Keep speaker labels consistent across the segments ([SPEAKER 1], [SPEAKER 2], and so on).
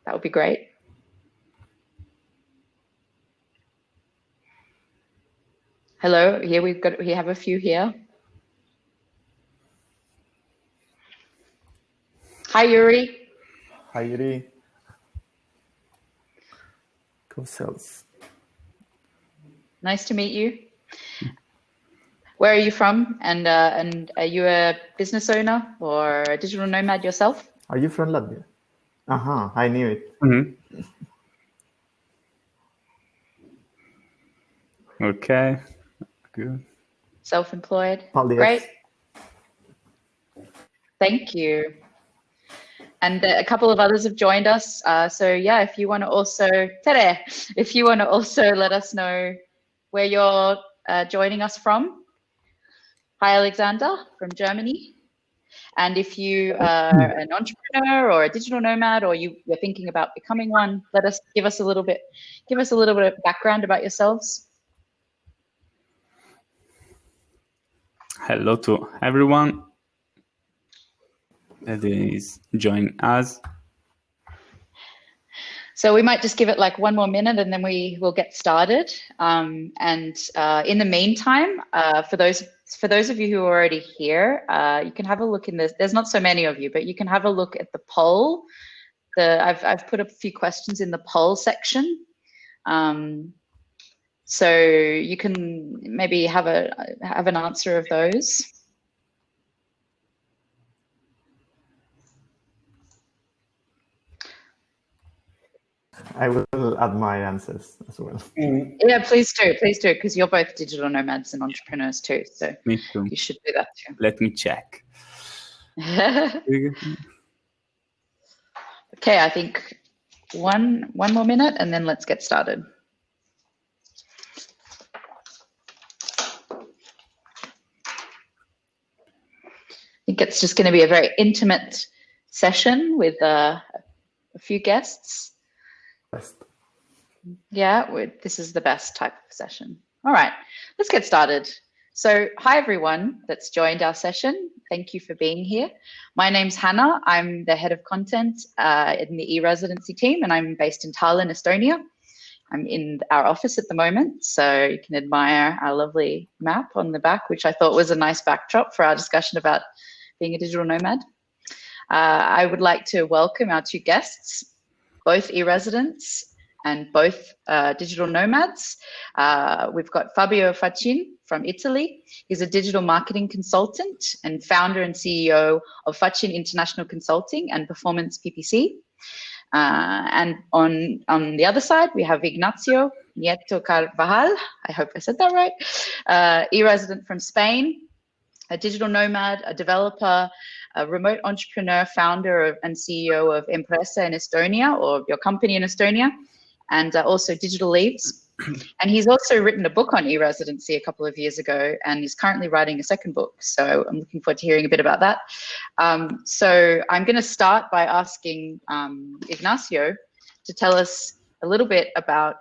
[SPEAKER 1] That would be great. Hello, here we have a few here. Hi, Yuri.
[SPEAKER 2] Hi, Yuri. Go sales.
[SPEAKER 1] Nice to meet you. Where are you from? And are you a business owner or a digital nomad yourself?
[SPEAKER 2] Are you from Latvia? I knew it.
[SPEAKER 3] Mm-hmm. Okay, good.
[SPEAKER 1] Self-employed.
[SPEAKER 2] Paldies.
[SPEAKER 1] Great. Thank you. And a couple of others have joined us. So yeah, if you want to also, Tere, if you want to also let us know where you're joining us from. Hi, Alexander from Germany. And if you are an entrepreneur or a digital nomad, or you're thinking about becoming one, give us a little bit of background about yourselves.
[SPEAKER 3] Hello to everyone that is joining us.
[SPEAKER 1] So we might just give it like one more minute and then we will get started. In the meantime, for those of you who are already here, you can have a look in this. There's not so many of you, but you can have a look at the poll. I've put a few questions in the poll section. So you can maybe have an answer of those.
[SPEAKER 2] I will add my answers as well.
[SPEAKER 1] Yeah, please do, because you're both digital nomads and entrepreneurs too. So
[SPEAKER 3] Me too.
[SPEAKER 1] You should do that too.
[SPEAKER 3] Let me check.
[SPEAKER 1] Okay, I think one more minute and then let's get started. I think it's just going to be a very intimate session with a few guests. Yeah, this is the best type of session. All right, let's get started. So hi, everyone that's joined our session. Thank you for being here. My name's Hannah. I'm the head of content in the e-Residency team, and I'm based in Tallinn, Estonia. I'm in our office at the moment, so you can admire our lovely map on the back, which I thought was a nice backdrop for our discussion about being a digital nomad. I would like to welcome our two guests, both e-residents and both digital nomads. We've got Fabio Faccin from Italy. He's a digital marketing consultant and founder and CEO of Faccin International Consulting and Performance PPC. And on the other side, we have Ignacio Nieto Carvajal. I hope I said that right. E-resident from Spain, a digital nomad, a developer, a remote entrepreneur, founder and CEO of Empresa in Estonia, or your company in Estonia, and also Digital Leaves. And he's also written a book on e-residency a couple of years ago, and he's currently writing a second book. So I'm looking forward to hearing a bit about that. So I'm going to start by asking Ignacio to tell us a little bit about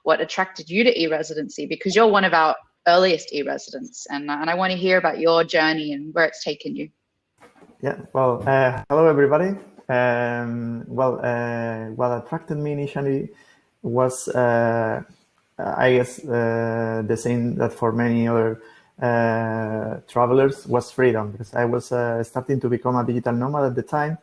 [SPEAKER 1] what attracted you to e-residency, because you're one of our earliest e-residents, and I want to hear about your journey and where it's taken you.
[SPEAKER 2] Yeah, well, hello everybody. What attracted me initially was, I guess, the same that for many other travelers was freedom, because I was starting to become a digital nomad at the time.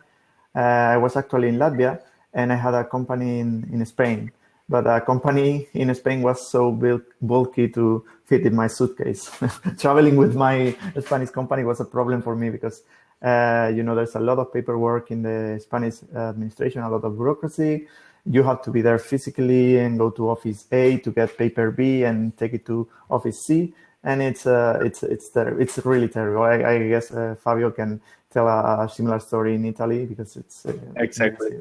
[SPEAKER 2] I was actually in Latvia, and I had a company in Spain. But a company in Spain was so bulky to fit in my suitcase. Traveling with my Spanish company was a problem for me because, there's a lot of paperwork in the Spanish administration, a lot of bureaucracy. You have to be there physically and go to Office A to get paper B and take it to Office C. And it's really terrible. I guess Fabio can tell a similar story in Italy because it's
[SPEAKER 3] exactly.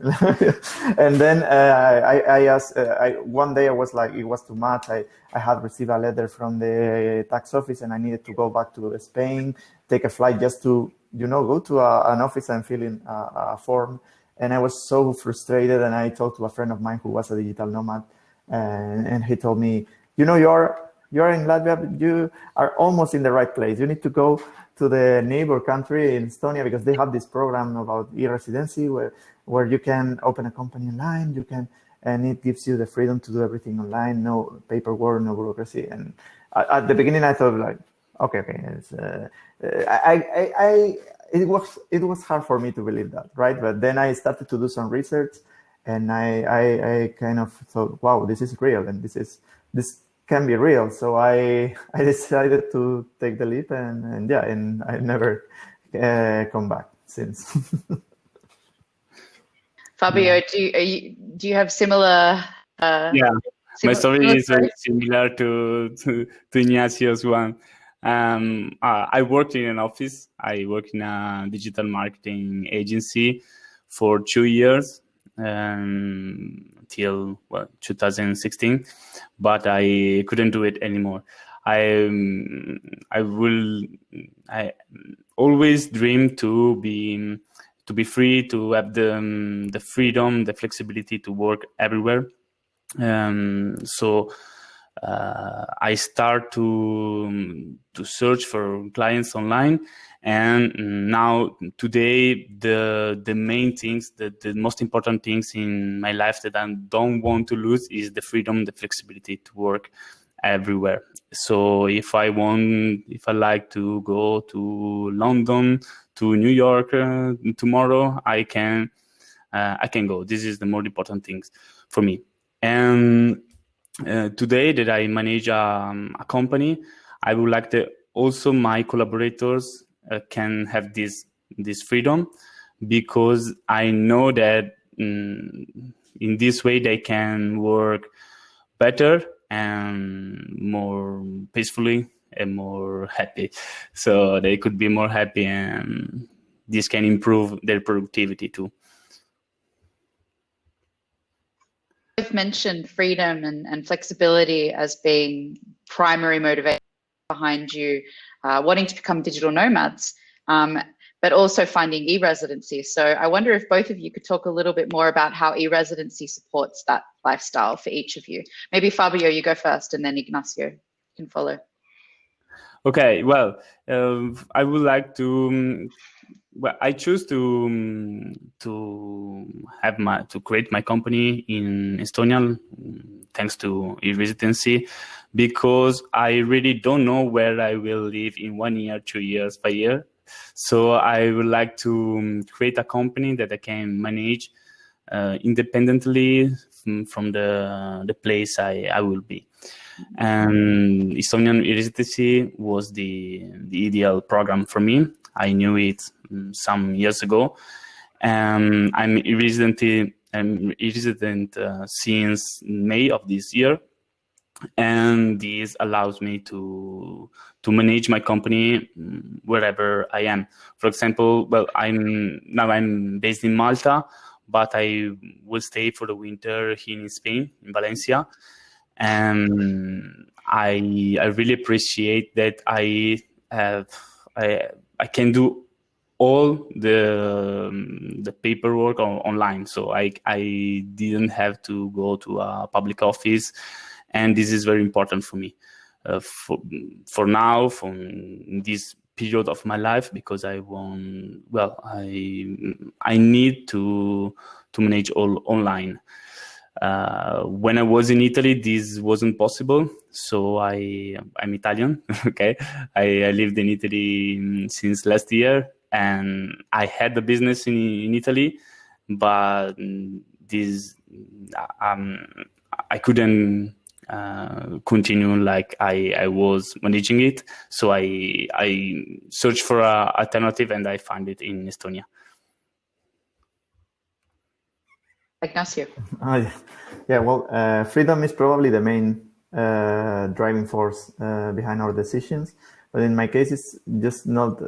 [SPEAKER 2] And then I asked one day I was like, it was too much. I had received a letter from the tax office and I needed to go back to Spain, take a flight just to go to an office and fill in a form. And I was so frustrated. And I talked to a friend of mine who was a digital nomad, and he told me, you are in Latvia, you are almost in the right place. You need to go to the neighbor country in Estonia because they have this program about e-Residency where you can open a company online, and it gives you the freedom to do everything online, no paperwork, no bureaucracy. And at the beginning, I thought like, okay, it's, it was hard for me to believe that, right? But then I started to do some research, and I kind of thought, wow, this is real, and this can be real. So I decided to take the leap, and I never come back since.
[SPEAKER 1] Fabio, do you have similar?
[SPEAKER 3] My story is very similar to Ignacio's one. I worked in an office. I worked in a digital marketing agency for 2 years until 2016, but I couldn't do it anymore. I always dreamed to be free, to have the freedom, the flexibility to work everywhere. So I start to search for clients online, and now today the main things, the most important things in my life that I don't want to lose is the freedom, the flexibility to work everywhere. So if I like to go to London, to New York tomorrow, I can go. This is the more important things for me. And today that I manage a company, I would like to also my collaborators can have this freedom, because I know that in this way they can work better and more peacefully and more happy. So they could be more happy, and this can improve their productivity too.
[SPEAKER 1] You've mentioned freedom and flexibility as being primary motivation behind you wanting to become digital nomads, but also finding e-residency. So I wonder if both of you could talk a little bit more about how e-residency supports that lifestyle for each of you. Maybe Fabio, you go first, and then Ignacio can follow.
[SPEAKER 3] Okay, well, I would like to. Well, I choose to create my company in Estonia, thanks to e-Residency, because I really don't know where I will live in 1 year, 2 years, 5 years. So I would like to create a company that I can manage independently from the place I will be. And Estonian e-Residency was the ideal program for me. I knew it some years ago. I'm e-resident since May of this year, and this allows me to manage my company wherever I am. For example, well, I'm based in Malta, but I will stay for the winter here in Spain, in Valencia. And I really appreciate that I can do all the paperwork online, so I didn't have to go to a public office, and this is very important for me for now, for this period of my life, because I need to manage all online. When I was in Italy, this wasn't possible. So I'm Italian. Okay, I lived in Italy since last year, and I had the business in Italy, but I couldn't continue like I was managing it. So I searched for an alternative, and I found it in Estonia.
[SPEAKER 1] Ignacio.
[SPEAKER 2] Well, freedom is probably the main driving force behind our decisions. But in my case, it's just not.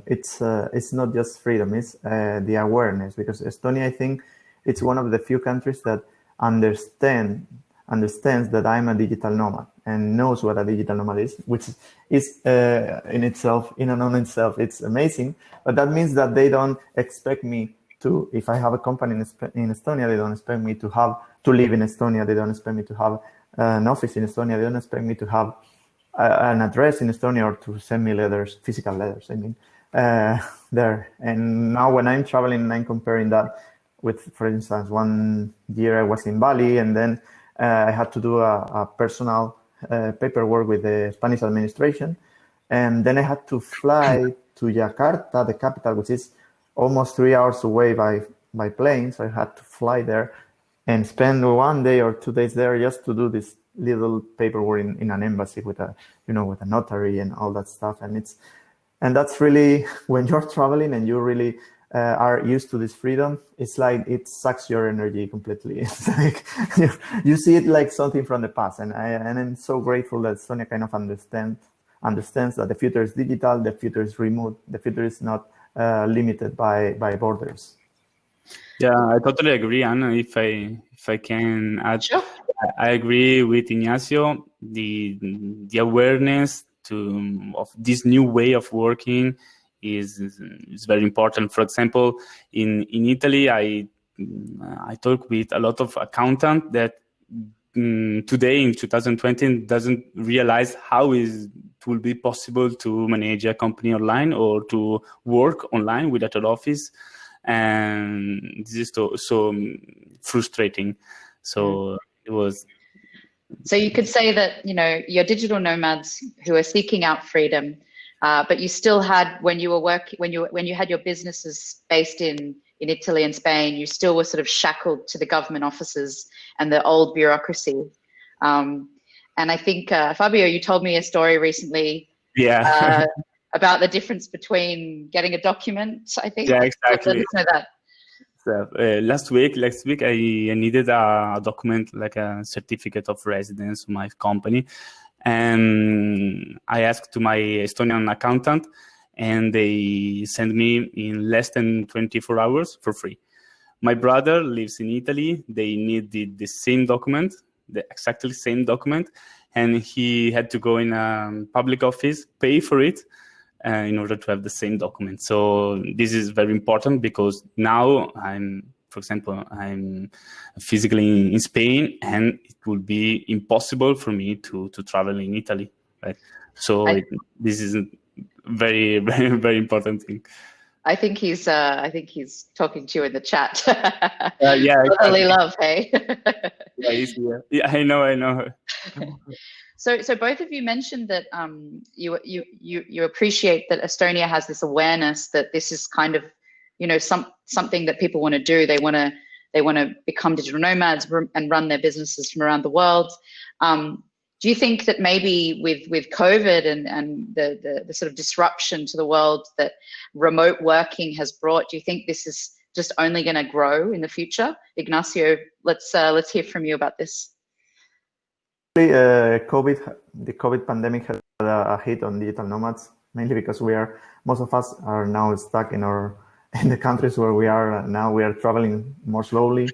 [SPEAKER 2] It's not just freedom; it's the awareness. Because Estonia, I think, it's one of the few countries that understands that I'm a digital nomad and knows what a digital nomad is, which is in and on itself, it's amazing. But that means that they don't expect me to, if I have a company in Estonia, they don't expect me to live in Estonia. They don't expect me to have an office in Estonia. They don't expect me to have an address in Estonia or to send me letters, physical letters, I mean, there. And now when I'm traveling and I'm comparing that with, for instance, one year I was in Bali, and then I had to do a personal paperwork with the Spanish administration. And then I had to fly to Jakarta, the capital, which is almost 3 hours away by plane. So I had to fly there and spend 1 day or 2 days there just to do this little paperwork in an embassy with a notary and all that stuff. And that's really, when you're traveling and you really are used to this freedom, it's like it sucks your energy completely. It's like you see it like something from the past. And I'm so grateful that Estonia kind of understands that the future is digital, the future is remote, the future is not limited by borders.
[SPEAKER 3] Yeah, I totally agree, Anna. If I can add,
[SPEAKER 1] Sure.
[SPEAKER 3] I agree with Ignacio. The awareness of this new way of working is very important. For example, in Italy, I talk with a lot of accountants that today in 2020 doesn't realize how it will be possible to manage a company online or to work online without an office. And this is so frustrating. So it was.
[SPEAKER 1] So you could say that, you're digital nomads who are seeking out freedom, but you still had, when you had your businesses based in Italy and Spain, you still were sort of shackled to the government offices and the old bureaucracy. And I think, Fabio, you told me a story recently.
[SPEAKER 3] Yeah.
[SPEAKER 1] About the difference between getting a document, I think.
[SPEAKER 3] Yeah, exactly.
[SPEAKER 1] Let us know that.
[SPEAKER 3] So, last week, I needed a document, like a certificate of residence of my company. And I asked to my Estonian accountant, and they sent me in less than 24 hours for free. My brother lives in Italy. They need the same document, the exactly same document. And he had to go in a public office, pay for it, in order to have the same document. So this is very important, because now I'm physically in Spain, and it will be impossible for me to travel in Italy, right? So this is a very, very, very important thing.
[SPEAKER 1] I think he's talking to you in the chat.
[SPEAKER 3] Yeah,
[SPEAKER 1] brotherly love, hey.
[SPEAKER 3] Yeah, I know.
[SPEAKER 1] So both of you mentioned that you appreciate that Estonia has this awareness that this is kind of something that people want to do. They want to become digital nomads and run their businesses from around the world. Do you think that maybe with COVID and the sort of disruption to the world that remote working has brought, do you think this is just only going to grow in the future? Ignacio, let's hear from you about this.
[SPEAKER 2] The COVID pandemic has had a hit on digital nomads, mainly because most of us are now stuck in the countries where we are now. We are traveling more slowly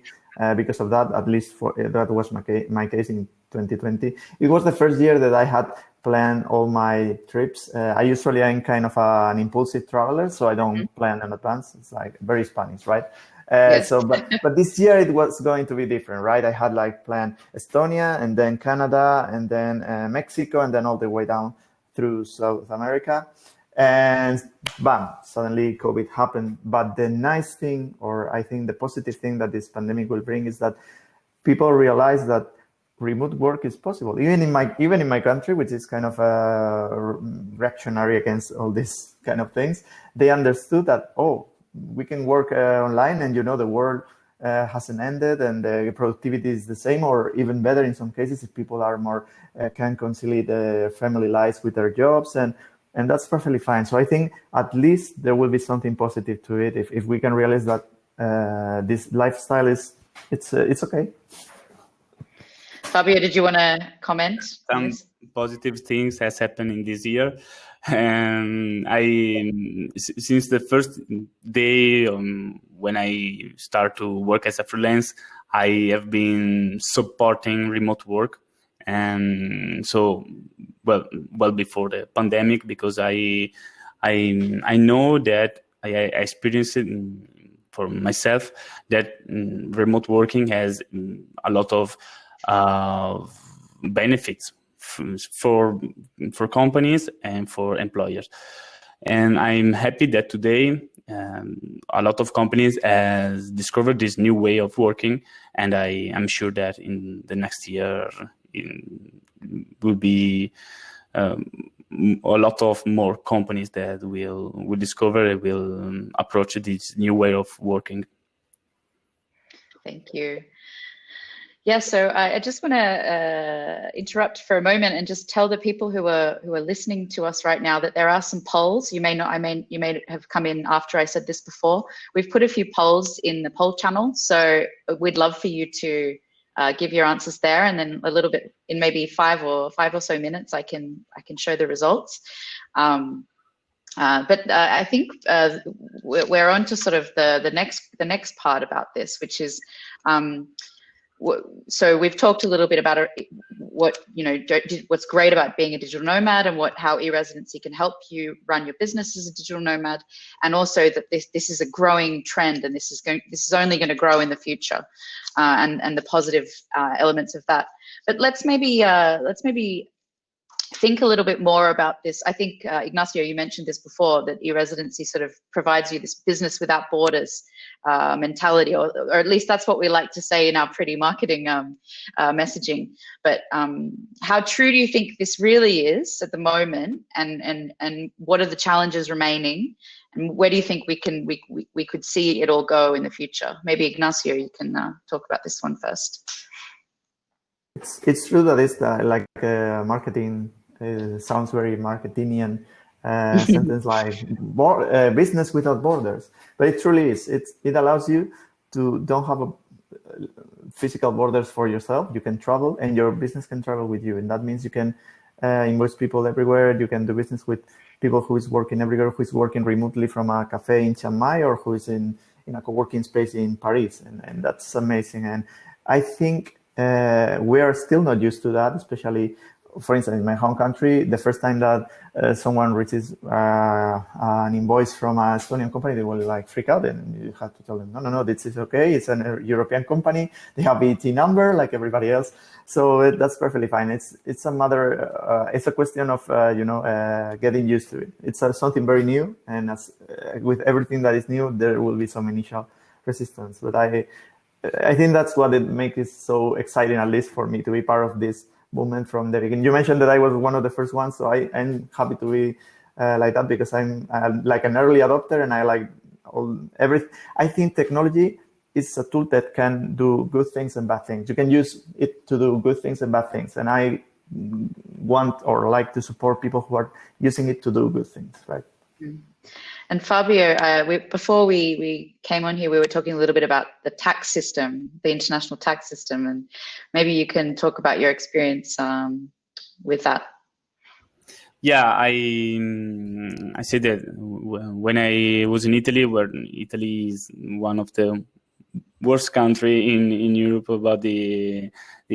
[SPEAKER 2] because of that. At least that was my case in 2020. It was the first year that I had planned all my trips. I'm kind of an impulsive traveler, so I don't plan in advance. It's like very Spanish, right?
[SPEAKER 1] Yes.
[SPEAKER 2] But this year it was going to be different, right? I had planned Estonia, and then Canada, and then Mexico, and then all the way down through South America. And bam, suddenly COVID happened. But the nice thing, or I think the positive thing that this pandemic will bring, is that people realize that remote work is possible. Even in my country, which is kind of reactionary against all these kind of things, they understood that, we can work online, and the world hasn't ended, and the productivity is the same, or even better in some cases if people are more can conciliate their family lives with their jobs, and that's perfectly fine. So I think at least there will be something positive to it if we can realize that this lifestyle it's okay.
[SPEAKER 1] Fabio, did you want to comment?
[SPEAKER 3] Some positive things has happened in this year. And since the first day when I start to work as a freelance, I have been supporting remote work, and so well before the pandemic, because I know that I experienced it for myself, that remote working has a lot of benefits for companies and for employers. And I'm happy that today a lot of companies has discovered this new way of working, and I am sure that in the next year will be a lot of more companies that will discover and will approach this new way of working.
[SPEAKER 1] Thank you. Yeah, so I just want to interrupt for a moment and just tell the people who are listening to us right now that there are some polls. You may have come in after I said this before. We've put a few polls in the poll channel, so we'd love for you to give your answers there, and then a little bit in maybe five or so minutes, I can show the results. But I think we're on to sort of the next part about this, which is. So we've talked a little bit about what's great about being a digital nomad and how e-Residency can help you run your business as a digital nomad, and also that this is a growing trend, and this is only going to grow in the future, and the positive elements of that. But let's maybe think a little bit more about this. I think, Ignacio, you mentioned this before, that e-Residency sort of provides you this business without borders mentality, or at least that's what we like to say in our pretty marketing messaging. But how true do you think this really is at the moment, and what are the challenges remaining, and where do you think we could see it all go in the future? Maybe Ignacio, you can talk about this one first.
[SPEAKER 2] It's true that it's like marketing sounds very marketingian sentence, like business without borders, but it truly is. It allows you to don't have a physical borders for yourself. You can travel, and your business can travel with you, and that means you can invoice people everywhere. You can do business with people who is working everywhere, who is working remotely from a cafe in Chiang Mai, or who is in a co-working space in Paris, and that's amazing. And I think we are still not used to that, especially, for instance, in my home country. The first time that someone receives an invoice from a Estonian company, they will like freak out, and you have to tell them, no, this is okay. It's a European company. They have VAT number like everybody else, so that's perfectly fine. It's a matter. It's a question of getting used to it. It's something very new, and as with everything that is new, there will be some initial resistance. But I think that's what it makes it so exciting, at least for me, to be part of this movement from the beginning. You mentioned that I was one of the first ones, so I'm happy to be like that, because I'm like an early adopter, and I like everything. I think technology is a tool that can do good things and bad things. You can use it to do good things and bad things, and I want or like to support people who are using it to do good things, right?
[SPEAKER 1] Mm. And Fabio, before we came on here, we were talking a little bit about the tax system, the international tax system, and maybe you can talk about your experience with that.
[SPEAKER 3] Yeah, I said that when I was in Italy, where Italy is one of the worst country in Europe about the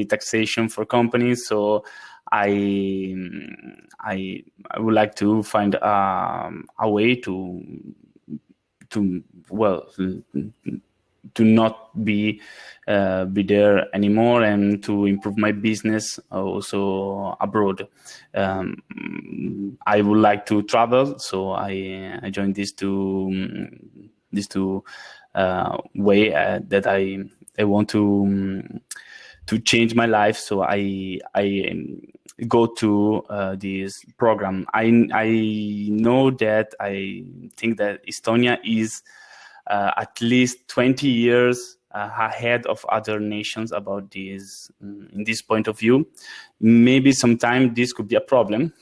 [SPEAKER 3] taxation for companies, so I would like to find a way to not be there anymore, and to improve my business also abroad. I would like to travel, so I joined these two way that I want to change my life. So I go to this program. I know that I think that Estonia is at least 20 years ahead of other nations about this, in this point of view. Maybe sometime this could be a problem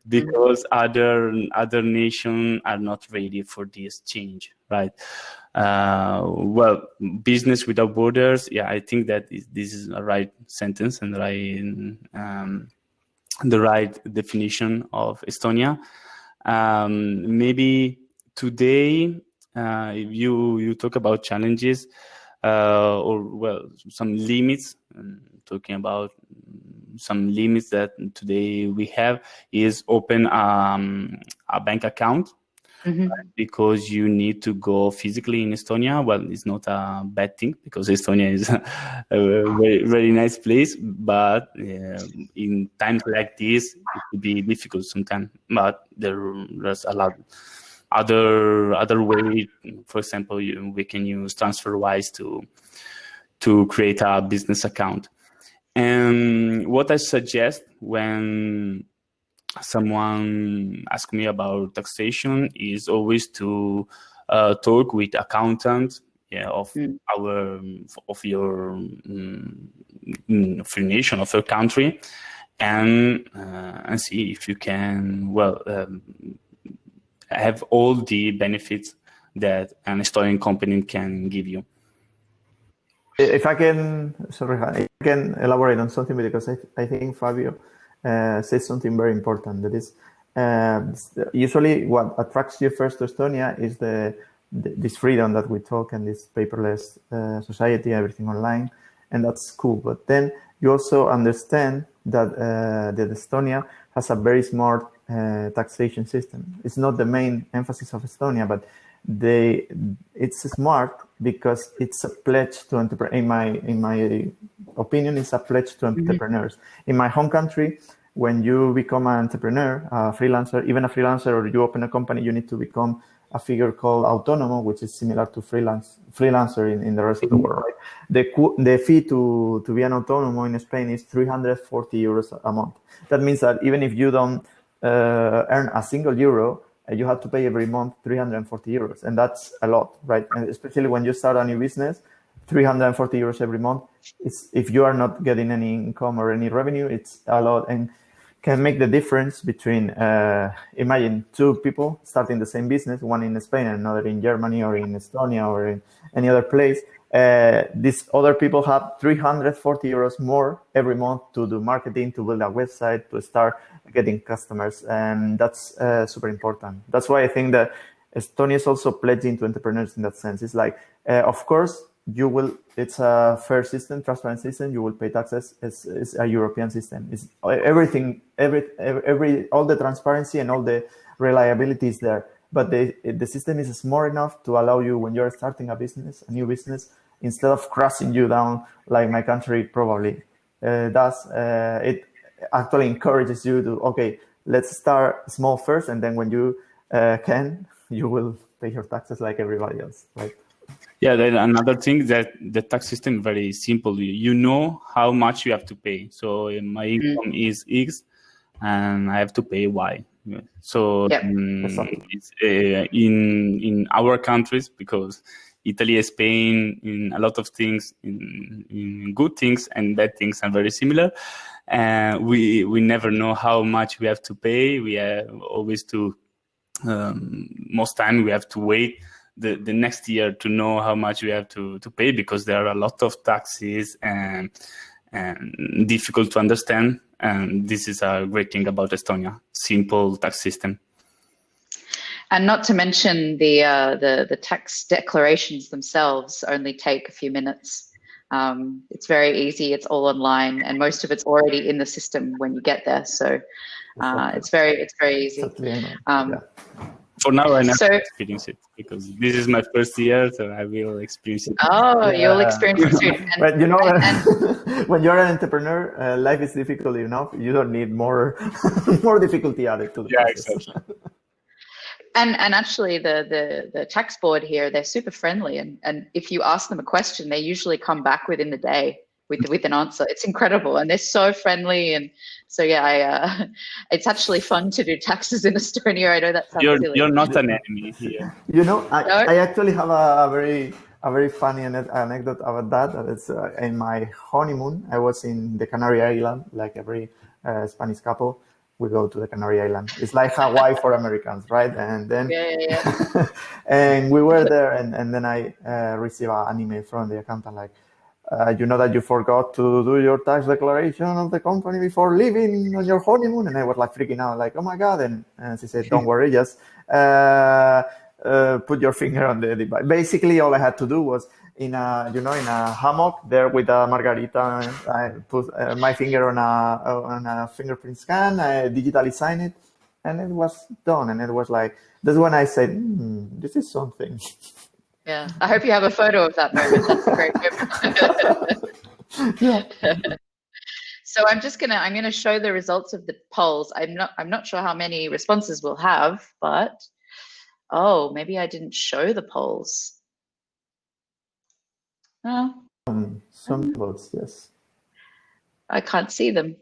[SPEAKER 3] because other nations are not ready for this change, right? Well, business without borders. Yeah, I think that this is a right sentence and the right definition of Estonia. Maybe today, if you talk about challenges or some limits, talking about some limits that today we have is open a bank account because you need to go physically in Estonia. Well, it's not a bad thing because Estonia is a very, very nice place, but in times like this, it could be difficult sometimes. But there's a lot other way. For example, we can use TransferWise to create a business account. And what I suggest when someone asks me about taxation is always to talk with accountants of your nation, of your country, and see if you can have all the benefits that an Estonian company can give you.
[SPEAKER 2] If I can elaborate on something, because I think Fabio says something very important. That is, usually what attracts you first to Estonia is this freedom that we talk, and this paperless society, everything online, and that's cool. But then you also understand that Estonia has a very smart taxation system. It's not the main emphasis of Estonia, but it's smart because it's a pledge to entrepreneurs. In my opinion, it's a pledge to entrepreneurs. In my home country, when you become an entrepreneur, a freelancer, or you open a company, you need to become a figure called autónomo, which is similar to freelancer in the rest of the world. Right? The fee to be an autónomo in Spain is 340 euros a month. That means that even if you don't earn a single euro, you have to pay every month 340 euros. And that's a lot, right? And especially when you start a new business, 340 euros every month, if you are not getting any income or any revenue, it's a lot, and can make the difference between, imagine two people starting the same business, one in Spain and another in Germany or in Estonia or in any other place. These other people have 340 euros more every month to do marketing, to build a website, to start getting customers. And that's super important. That's why I think that Estonia is also pledging to entrepreneurs in that sense. It's like, of course, it's a fair system, transparent system. You will pay taxes. It's a European system. It's everything, all the transparency and all the reliability is there. But the system is smart enough to allow you, when you're starting a new business, instead of crashing you down like my country probably does, it actually encourages you to, okay, let's start small first, and then when you you will pay your taxes like everybody else, right?
[SPEAKER 3] Yeah, then another thing, that the tax system is very simple. You know how much you have to pay. So my income is X, and I have to pay Y. So it's, in our countries, because Italy and Spain, in a lot of things, in good things and bad things, are very similar. We never know how much we have to pay. We have always to, most time we have to wait the next year to know how much we have to pay, because there are a lot of taxes and difficult to understand. And this is a great thing about Estonia: simple tax system.
[SPEAKER 1] And not to mention the tax declarations themselves only take a few minutes. It's very easy. It's all online, and most of it's already in the system when you get there. So it's very easy.
[SPEAKER 3] For now, I never experience it, because this is my first year, so I will experience it.
[SPEAKER 1] Oh, you'll experience it soon.
[SPEAKER 2] But you know, when you're an entrepreneur, life is difficult enough. You don't need more difficulty added to the process.
[SPEAKER 3] Exactly.
[SPEAKER 1] And actually, the tax board here, they're super friendly, and if you ask them a question, they usually come back within the day with an answer. It's incredible, and they're so friendly. And so it's actually fun to do taxes in Estonia. I know that sounds silly.
[SPEAKER 3] You're not an enemy here.
[SPEAKER 2] You know, I actually have a very funny anecdote about that. It's in my honeymoon, I was in the Canary Island, like every Spanish couple. We go to the Canary Island. It's like Hawaii for Americans, right? And then, and we were there, and then I received an email from the accountant, like, you know that you forgot to do your tax declaration of the company before leaving on your honeymoon. And I was like freaking out, like, oh my God. And she said, don't worry, just put your finger on the device. Basically, all I had to do was in a hammock there with a margarita, I put my finger on a fingerprint scan, I digitally sign it, and it was done. And it was like, that's when I said, this is something.
[SPEAKER 1] Yeah, I hope you have a photo of that moment. That's a great moment.
[SPEAKER 2] Yeah.
[SPEAKER 1] So I'm gonna show the results of the polls. I'm not sure how many responses we'll have, but oh, maybe I didn't show the polls. Oh,
[SPEAKER 2] Some votes, yes.
[SPEAKER 1] I can't see them.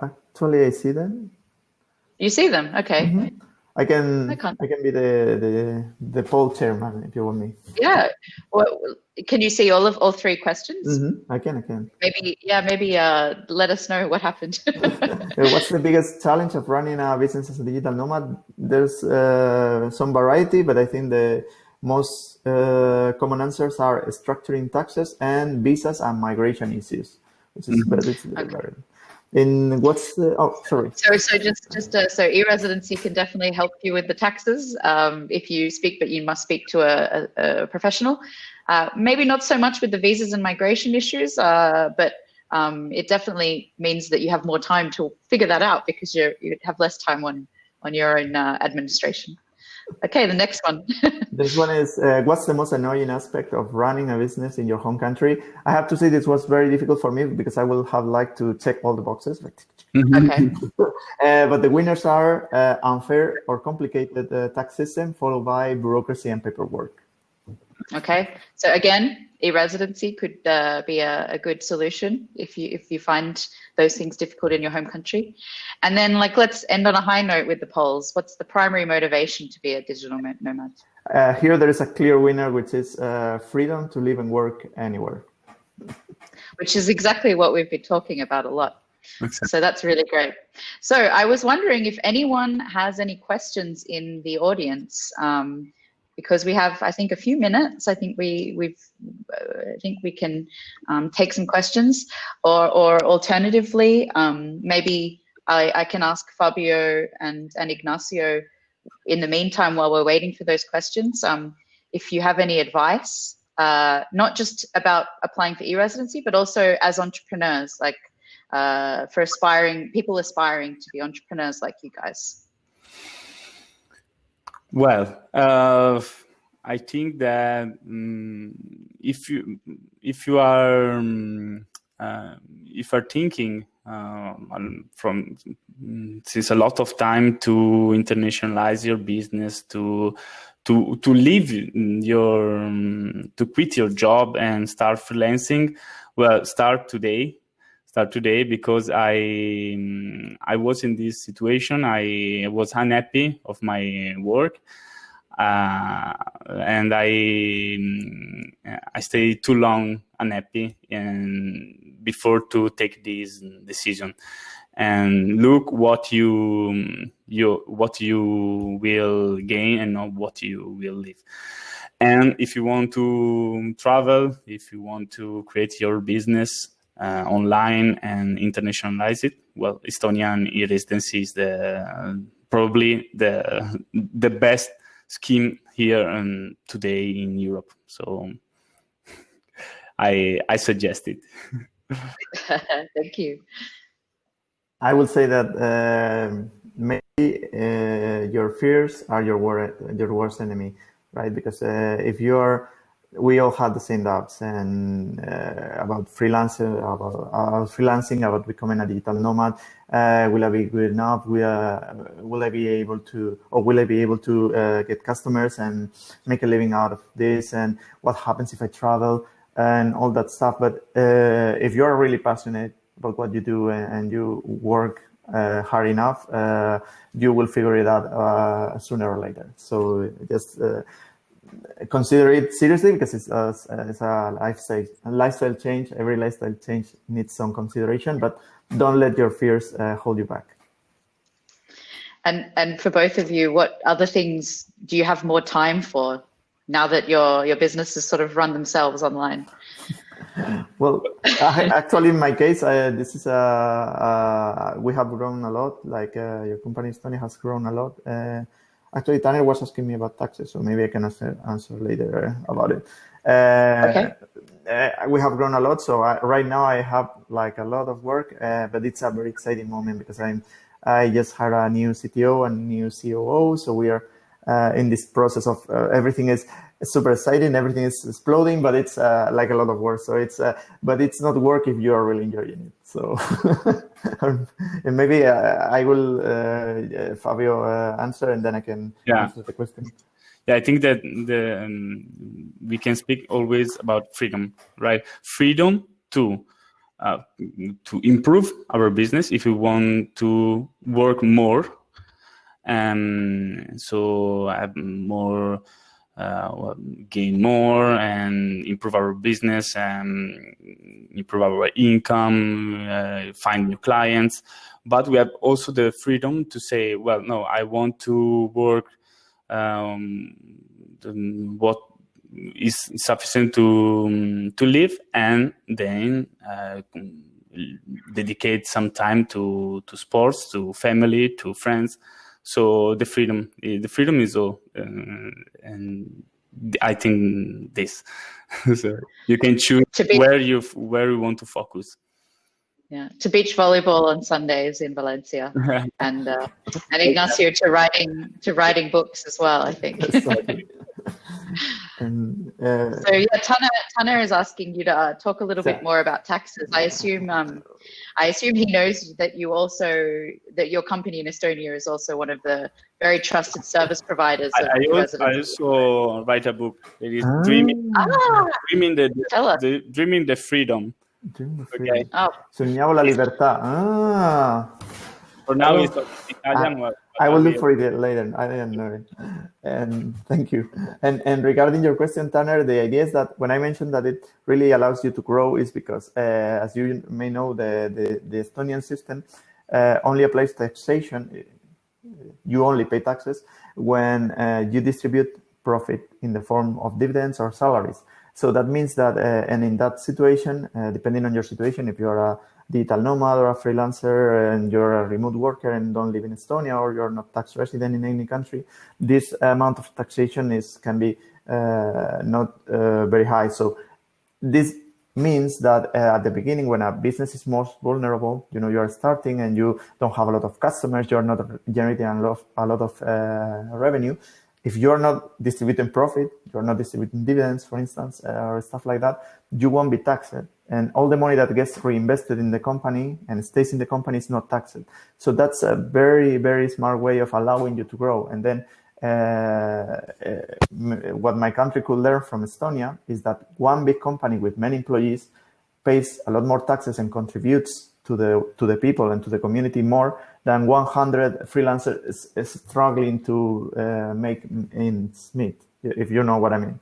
[SPEAKER 2] Actually, I see them.
[SPEAKER 1] You see them? Okay.
[SPEAKER 2] I can
[SPEAKER 1] can't.
[SPEAKER 2] be the poll chairman if you want me.
[SPEAKER 1] Yeah. Well, can you see all three questions?
[SPEAKER 2] I can.
[SPEAKER 1] Maybe let us know what happened.
[SPEAKER 2] What's the biggest challenge of running a business as a digital nomad? There's some variety, but I think the most common answers are structuring taxes and visas and migration issues, which is very. In what's the sorry.
[SPEAKER 1] So e-Residency can definitely help you with the taxes if you speak, but you must speak to a professional. Maybe not so much with the visas and migration issues, but it definitely means that you have more time to figure that out because you have less time on your own administration. Okay, the next one.
[SPEAKER 2] This one is, what's the most annoying aspect of running a business in your home country? I have to say this was very difficult for me because I will have liked to check all the boxes.
[SPEAKER 1] Okay.
[SPEAKER 2] But the winners are unfair or complicated tax system, followed by bureaucracy and paperwork.
[SPEAKER 1] Okay, so again, e-Residency could be a good solution if you find those things difficult in your home country. And then let's end on a high note with the polls. What's the primary motivation to be a digital nomad?
[SPEAKER 2] Here there is a clear winner, which is freedom to live and work anywhere.
[SPEAKER 1] Which is exactly what we've been talking about a lot.
[SPEAKER 3] Exactly.
[SPEAKER 1] So that's really great. So I was wondering if anyone has any questions in the audience, because we have, I think, a few minutes. I think we can take some questions, or alternatively, maybe I can ask Fabio and Ignacio in the meantime while we're waiting for those questions. If you have any advice, not just about applying for e-Residency, but also as entrepreneurs, for people aspiring to be entrepreneurs like you guys.
[SPEAKER 3] Well, I think that if you are thinking from since a lot of time to internationalize your business, to leave to quit your job and start freelancing, well, start today because I was in this situation. I was unhappy of my work, and I stayed too long unhappy and before to take this decision. And look what you will gain and not what you will leave. And if you want to travel, if you want to create your business online and internationalize it, well, Estonian e-Residency is probably the best scheme here today in Europe. So I suggest it.
[SPEAKER 1] Thank you.
[SPEAKER 2] I would say that maybe your fears are your worst enemy, right? Because we all had the same doubts and about freelancing, about becoming a digital nomad. Will I be good enough? Will I be able to get customers and make a living out of this? And what happens if I travel and all that stuff? But if you're really passionate about what you do and you work hard enough, you will figure it out sooner or later. So just consider it seriously, because it's a lifestyle change. Every lifestyle change needs some consideration, but don't let your fears hold you back.
[SPEAKER 1] And for both of you, what other things do you have more time for now that your businesses sort of run themselves online?
[SPEAKER 2] Well, actually, in my case, this is we have grown a lot. Your company, Estonia, has grown a lot. Actually, Tanner was asking me about taxes, so maybe I can answer later about it.
[SPEAKER 1] Okay.
[SPEAKER 2] We have grown a lot, so right now I have a lot of work, but it's a very exciting moment because I just hired a new CTO and new COO, so we are in this process of everything is super exciting, everything is exploding, but it's like a lot of work. So it's but it's not work if you are really enjoying it. So and maybe I will Fabio answer, and then I can answer the question.
[SPEAKER 3] Yeah, I think that we can speak always about freedom, right? Freedom to improve our business if we want to work more, and so have more, gain more, and improve our business and improve our income, find new clients. But we have also the freedom to say, well, no, I want to work what is sufficient to live, and then dedicate some time to sports, to family, to friends. So the freedom is all, and I think this. So you can choose where you want to focus.
[SPEAKER 1] Yeah, to beach volleyball on Sundays in Valencia, and Ignacio to writing books as well, I think.
[SPEAKER 2] And,
[SPEAKER 1] so yeah, Tanner is asking you to talk a little bit more about taxes. I assume he knows that your company in Estonia is also one of the very trusted service providers.
[SPEAKER 3] I also write a book. It is dreaming the freedom.
[SPEAKER 2] Okay. Sogniamo la libertà.
[SPEAKER 3] For now, it's Italian.
[SPEAKER 2] I will look for it later. I didn't know it. And thank you. And regarding your question, Tanner, the idea is that when I mentioned that it really allows you to grow is because, as you may know, the Estonian system only applies taxation. You only pay taxes when you distribute profit in the form of dividends or salaries. So that means that, and in that situation, depending on your situation, if you're a digital nomad or a freelancer and you're a remote worker and don't live in Estonia, or you're not tax resident in any country, this amount of taxation can be not very high. So this means that at the beginning, when a business is most vulnerable, you are starting and you don't have a lot of customers, you're not generating a lot of revenue. If you're not distributing profit, you're not distributing dividends, for instance, or stuff like that, you won't be taxed. And all the money that gets reinvested in the company and stays in the company is not taxed. So that's a very, very smart way of allowing you to grow. And then what my country could learn from Estonia is that one big company with many employees pays a lot more taxes and contributes to the people and to the community more than 100 freelancers is struggling to make ends meet, if you know what I mean.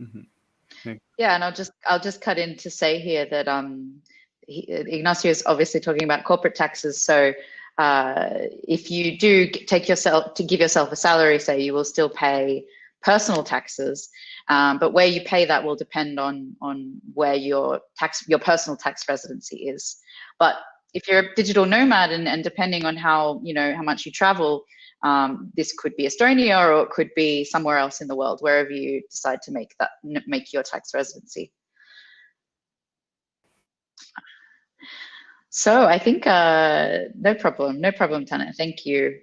[SPEAKER 1] Mm-hmm. Yeah, and I'll just cut in to say here that Ignacio is obviously talking about corporate taxes. So if you do give yourself a salary, say, you will still pay personal taxes, but where you pay that will depend on where your personal tax residency is. But if you're a digital nomad and depending on how much you travel, this could be Estonia or it could be somewhere else in the world, wherever you decide to make your tax residency. So I think no problem, Tana. Thank you.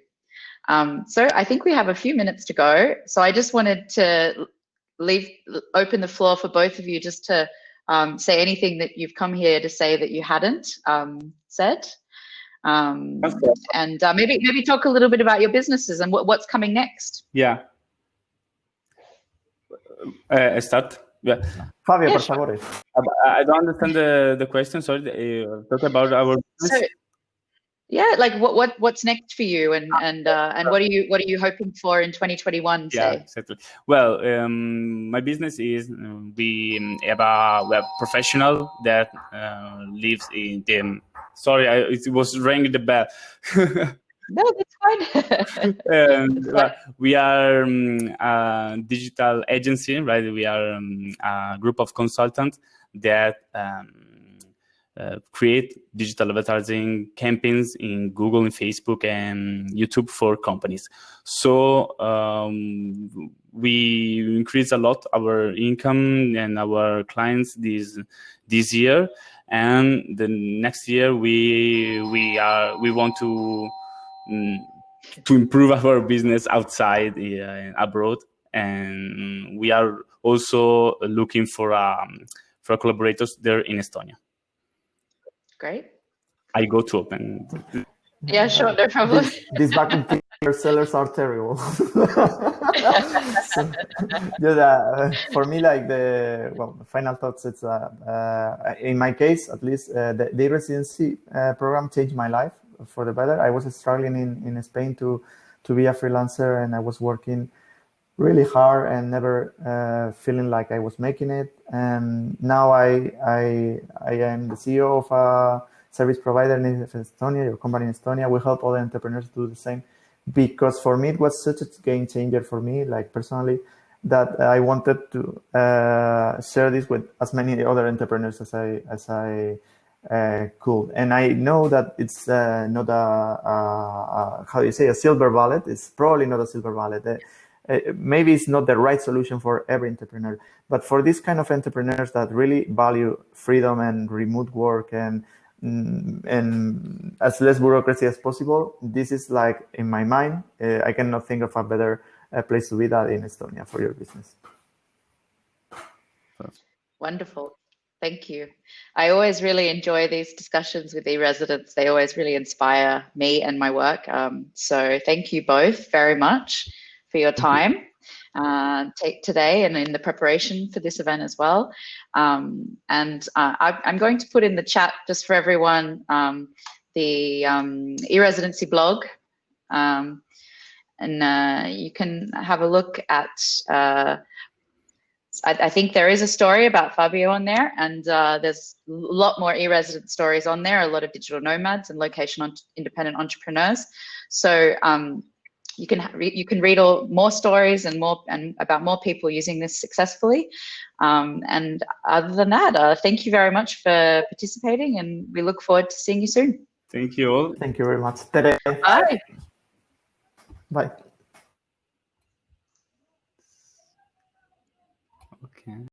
[SPEAKER 1] So I think we have a few minutes to go. So I just wanted to open the floor for both of you just to say anything that you've come here to say that you hadn't said. And maybe talk a little bit about your businesses and what's coming next.
[SPEAKER 3] Yeah. I start. Yeah.
[SPEAKER 2] Fabio, por favor.
[SPEAKER 3] I don't understand the question. Sorry. Talk about our business.
[SPEAKER 1] So, yeah, like what's next for you, and what are you hoping for in 2021? Say.
[SPEAKER 3] Yeah, exactly. Well, my business is we have a professional that lives in the. Sorry, it was ringing the bell.
[SPEAKER 1] No, that's fine.
[SPEAKER 3] We are a digital agency, right? We are a group of consultants that create digital advertising campaigns in Google and Facebook and YouTube for companies. So we increase a lot our income and our clients this year, and the next year we want to improve our business outside abroad, and we are also looking for collaborators there in Estonia.
[SPEAKER 1] Great.
[SPEAKER 3] I go to open.
[SPEAKER 1] Yeah, sure, no problem.
[SPEAKER 2] These vacuum cleaner sellers are terrible. So, for me, like final thoughts. It's in my case, at least, the e-Residency program changed my life for the better. I was struggling in Spain to be a freelancer, and I was working really hard and never feeling like I was making it. And now I am the CEO of a service provider in Estonia, your company in Estonia. We help other entrepreneurs do the same, because for me it was such a game changer for me, like personally, that I wanted to share this with as many other entrepreneurs as I could. And I know that it's not how do you say, a silver bullet. It's probably not a silver bullet. Maybe it's not the right solution for every entrepreneur, but for this kind of entrepreneurs that really value freedom and remote work and as less bureaucracy as possible, this is like, in my mind, I cannot think of a better place to be than in Estonia for your business.
[SPEAKER 1] Wonderful. Thank you. I always really enjoy these discussions with e-residents. They always really inspire me and my work. So thank you both very much for your time today and in the preparation for this event as well. I'm going to put in the chat, just for everyone, the e-Residency blog. And you can have a look at, I think there is a story about Fabio on there, and there's a lot more e-resident stories on there, a lot of digital nomads and location-independent entrepreneurs. So you can read more stories and about more people using this successfully. And other than that, thank you very much for participating, and we look forward to seeing you soon.
[SPEAKER 3] Thank you all.
[SPEAKER 2] Thank you very much. Tere.
[SPEAKER 1] Bye.
[SPEAKER 2] Bye.
[SPEAKER 3] Okay.